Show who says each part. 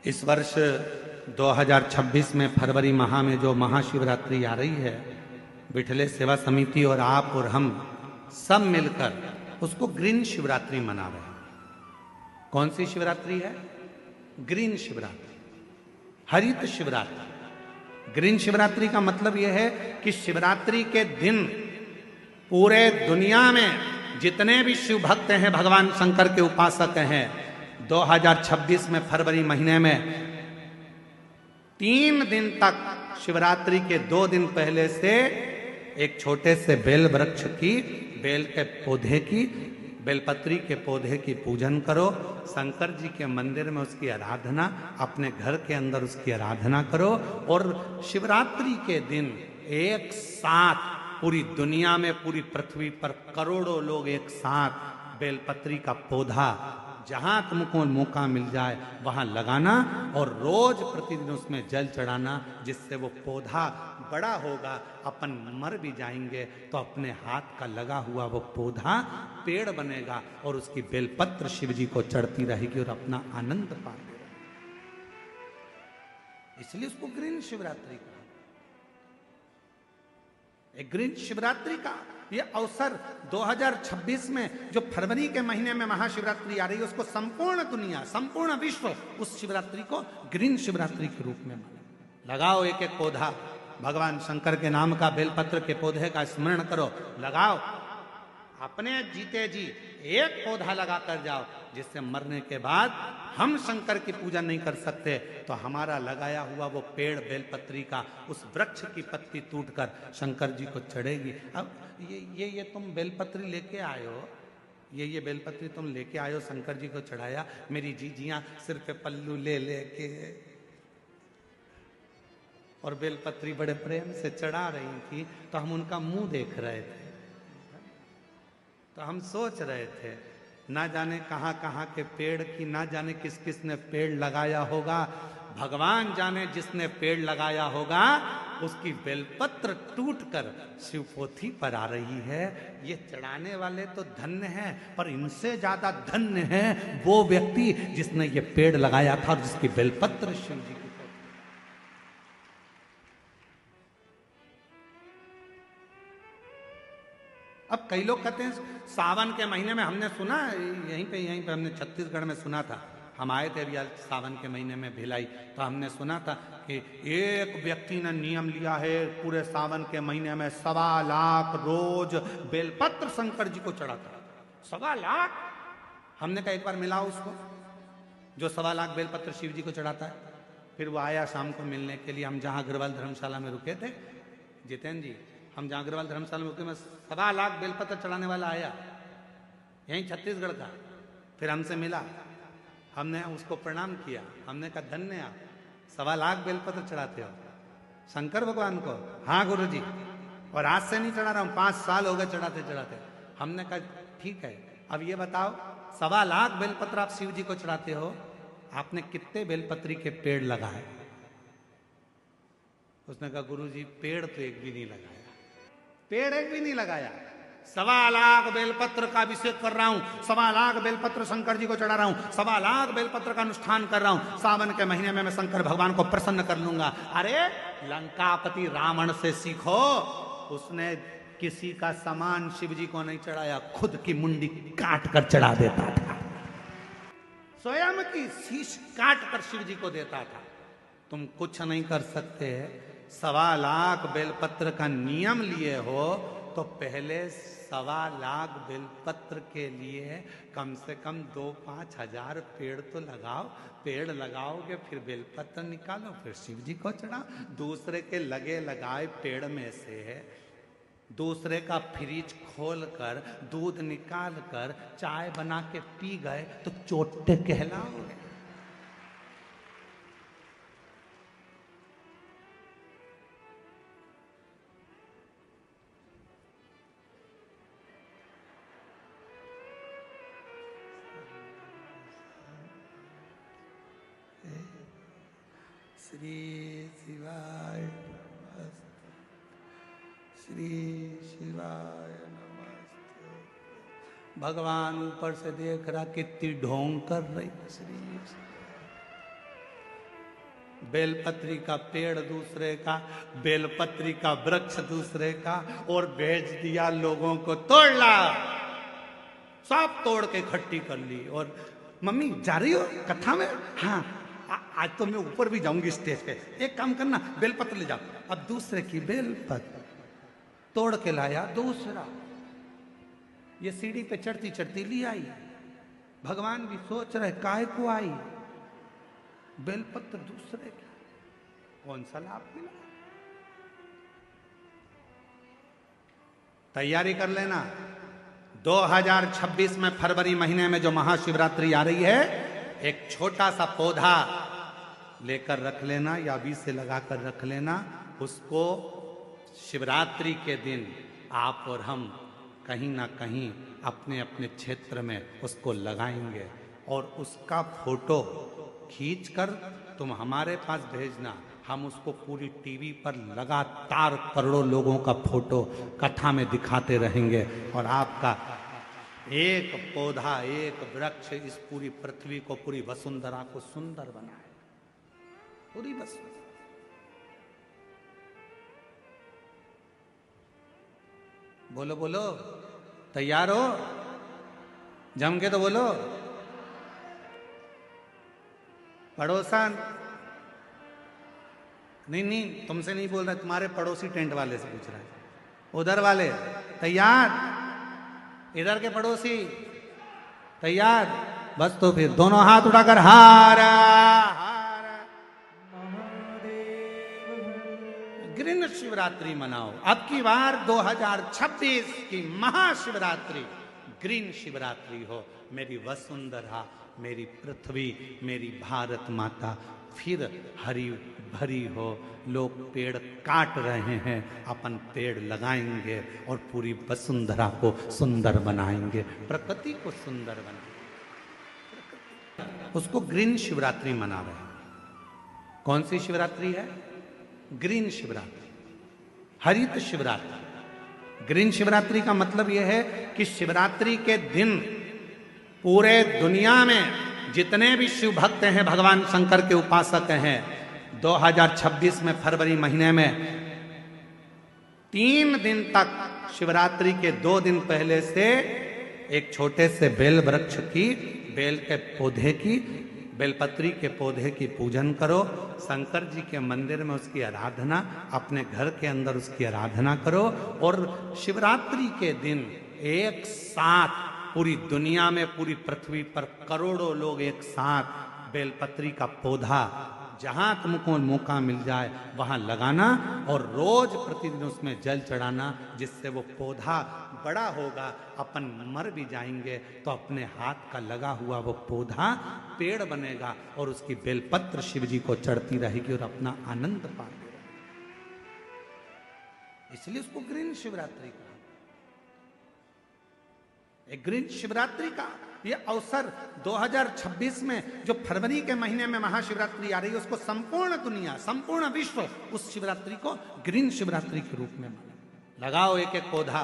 Speaker 1: इस वर्ष 2026 में फरवरी माह में जो महाशिवरात्रि आ रही है, विठले सेवा समिति और आप और हम सब मिलकर उसको ग्रीन शिवरात्रि मना रहे हैं। कौन सी शिवरात्रि है? ग्रीन शिवरात्रि, हरित शिवरात्रि। ग्रीन शिवरात्रि का मतलब यह है कि शिवरात्रि के दिन पूरे दुनिया में जितने भी शिव भक्त हैं, भगवान शंकर के उपासक हैं, 2026 में फरवरी महीने में 3 दिन तक शिवरात्रि के 2 दिन पहले से एक छोटे से बेल वृक्ष की, बेल के पौधे की, बेलपत्री के पौधे की पूजन करो। शंकर जी के मंदिर में उसकी आराधना, अपने घर के अंदर उसकी आराधना करो। और शिवरात्रि के दिन एक साथ पूरी दुनिया में, पूरी पृथ्वी पर करोड़ों लोग एक साथ बेलपत्री का पौधा जहां तुमको मौका मिल जाए वहां लगाना और रोज प्रतिदिन उसमें जल चढ़ाना, जिससे वो पौधा बड़ा होगा। अपन मर भी जाएंगे तो अपने हाथ का लगा हुआ वो पौधा पेड़ बनेगा और उसकी बेलपत्र शिव जी को चढ़ती रहेगी और अपना आनंद पाते रहेंगे। इसलिए उसको ग्रीन शिवरात्रि कहा। एक ग्रीन शिवरात्रि का ये अवसर 2026 में जो फरवरी के महीने में महाशिवरात्रि आ रही है, उसको संपूर्ण दुनिया, संपूर्ण विश्व उस शिवरात्रि को ग्रीन शिवरात्रि के रूप में माने। लगाओ एक एक पौधा, भगवान शंकर के नाम का बेलपत्र के पौधे का स्मरण करो, लगाओ। अपने जीते जी एक पौधा लगा कर जाओ, जिससे मरने के बाद हम शंकर की पूजा नहीं कर सकते तो हमारा लगाया हुआ वो पेड़ बेलपत्री का, उस वृक्ष की पत्ती टूटकर शंकर जी को चढ़ेगी। अब ये तुम बेलपत्री लेके आए हो, ये बेलपत्री तुम लेके आए हो, शंकर जी को चढ़ाया। मेरी जीजियां सिर पे पल्लू ले लेके और बेलपत्री बड़े प्रेम से चढ़ा रही थी, तो हम उनका मुंह देख रहे थे। तो हम सोच रहे थे, ना जाने कहाँ कहाँ के पेड़ की, ना जाने किस किस ने पेड़ लगाया होगा। भगवान जाने जिसने पेड़ लगाया होगा उसकी बेलपत्र टूटकर शिवपोथी पर आ रही है। ये चढ़ाने वाले तो धन्य हैं, पर इनसे ज्यादा धन्य है वो व्यक्ति जिसने ये पेड़ लगाया था और जिसकी बेलपत्र शिव जी की। अब कई लोग कहते हैं सावन के महीने में, हमने सुना यहीं पे हमने छत्तीसगढ़ में सुना था, हम आए थे अभी सावन के महीने में भिलाई, तो हमने सुना था कि एक व्यक्ति ने नियम लिया है पूरे सावन के महीने में 1.25 लाख रोज बेलपत्र शंकर जी को चढ़ाता। 1.25 लाख। हमने कहा एक बार मिलाओ उसको जो 1.25 लाख बेलपत्र शिव जी को चढ़ाता है। फिर वो आया शाम को मिलने के लिए, हम जहाँ अग्रवाल धर्मशाला में रुके थे, जितेंद्र जी, हम जहाँ अग्रवाल धर्मशाला में रुके में 1.25 लाख बेलपत्र चढ़ाने वाला आया, यहीं छत्तीसगढ़ का। फिर हमसे मिला, हमने उसको प्रणाम किया, हमने कहा धन्य आप, 1.25 लाख बेलपत्र चढ़ाते हो शंकर भगवान को। हाँ गुरु जी, और आज से नहीं चढ़ा रहा हूँ, 5 साल हो गए चढ़ाते चढ़ाते। हमने कहा ठीक है, अब ये बताओ 1.25 लाख बेलपत्र आप शिव जी को चढ़ाते हो, आपने कितने बेलपत्री के पेड़ लगाए? उसने कहा गुरु जी पेड़ तो एक भी नहीं लगाया, पेड़ एक भी नहीं लगाया। 1.25 लाख बेलपत्र का अभिषेक कर रहा हूं, 1.25 लाख बेलपत्र शंकर जी को चढ़ा रहा हूं, 1.25 लाख बेलपत्र का अनुष्ठान कर रहा हूं। सावन के महीने में मैं शंकर भगवान को प्रसन्न कर लूंगा। अरे लंकापति रावण से सीखो, उसने किसी का सामान शिव जी को नहीं चढ़ाया, खुद की मुंडी काट कर चढ़ा देता था, स्वयं की शीश काट कर शिव जी को देता था। तुम कुछ नहीं कर सकते। 1.25 लाख बेलपत्र का नियम लिए हो तो पहले 1.25 लाख बेलपत्र के लिए कम से कम 2-5 हजार पेड़ तो लगाओ। पेड़ लगाओगे फिर बेलपत्र निकालो, फिर शिव जी को चढ़ाओ। दूसरे के लगे लगाए पेड़ में से दूसरे का फ्रिज खोल कर दूध निकाल कर चाय बना के पी गए तो चोटे कहलाओगे। श्री शिवाय नमस्ते, श्री शिवाय नमस्ते। भगवान ऊपर से देख रहा कितनी ढोंग कर रही। श्री बेलपत्री का पेड़ दूसरे का, बेलपत्री का वृक्ष दूसरे का, और भेज दिया लोगों को, तोड़ ला। सब तोड़ के इकट्ठी कर ली। और मम्मी जा रही हो कथा में? हाँ, आज तो मैं ऊपर भी जाऊंगी स्टेज पे। एक काम करना, बेलपत्र ले जाओ। अब दूसरे की बेलपत्र तोड़ के लाया दूसरा। ये सीढ़ी पे चढ़ती चढ़ती ली आई। भगवान भी सोच रहे काय को आई, बेलपत्र दूसरे का, कौन सा लाभ मिला? तैयारी कर लेना, 2026 में फरवरी महीने में जो महाशिवरात्रि आ रही है, एक छोटा सा पौधा लेकर रख लेना या बीज से लगाकर रख लेना। उसको शिवरात्रि के दिन आप और हम कहीं ना कहीं अपने अपने क्षेत्र में उसको लगाएंगे, और उसका फोटो खींचकर तुम हमारे पास भेजना। हम उसको पूरी टीवी पर लगातार करोड़ों लोगों का फोटो कथा में दिखाते रहेंगे, और आपका एक पौधा, एक वृक्ष इस पूरी पृथ्वी को, पूरी वसुंधरा को सुंदर बनाए। पूरी वसुंधरा। बोलो बोलो, तैयार हो? जम के तो बोलो। पड़ोसन, नहीं तुमसे नहीं बोल रहा, तुम्हारे पड़ोसी टेंट वाले से पूछ रहा है। उधर वाले तैयार? इधर के पड़ोसी तैयार? बस तो फिर दोनों हाथ उठाकर हारा हारा ग्रीन शिवरात्रि मनाओ। अब की बार 2026 की महाशिवरात्रि ग्रीन शिवरात्रि हो। मेरी वसुंधरा, मेरी पृथ्वी, मेरी भारत माता फिर हरी भरी हो। लोग पेड़ काट रहे हैं, अपन पेड़ लगाएंगे और पूरी वसुंधरा को सुंदर बनाएंगे, प्रकृति को सुंदर बनाएंगे। उसको ग्रीन शिवरात्रि मना रहे हैं। कौन सी शिवरात्रि है? ग्रीन शिवरात्रि, हरित शिवरात्रि। ग्रीन शिवरात्रि का मतलब यह है कि शिवरात्रि के दिन पूरे दुनिया में जितने भी शिव भक्त हैं, भगवान शंकर के उपासक हैं, 2026 में फरवरी महीने में 3 दिन तक, शिवरात्रि के 2 दिन पहले से एक छोटे से बेल वृक्ष की, बेल के पौधे की, बेलपत्री के पौधे की पूजन करो। शंकर जी के मंदिर में उसकी आराधना, अपने घर के अंदर उसकी आराधना करो। और शिवरात्रि के दिन एक साथ पूरी दुनिया में, पूरी पृथ्वी पर करोड़ों लोग एक साथ बेलपत्री का पौधा, जहां तुमको मौका मिल जाए वहां लगाना, और रोज प्रतिदिन उसमें जल चढ़ाना, जिससे वो पौधा बड़ा होगा। अपन मर भी जाएंगे तो अपने हाथ का लगा हुआ वो पौधा पेड़ बनेगा, और उसकी बेलपत्र शिव जी को चढ़ती रहेगी और अपना आनंद पाएंगे। इसलिए उसको ग्रीन शिवरात्रि कहा। एक ग्रीन शिवरात्रि का ये अवसर 2026 में, जो फरवरी के महीने में महाशिवरात्रि आ रही है, उसको संपूर्ण दुनिया, संपूर्ण विश्व उस शिवरात्रि को ग्रीन शिवरात्रि के रूप में माने। लगाओ एक एक पौधा,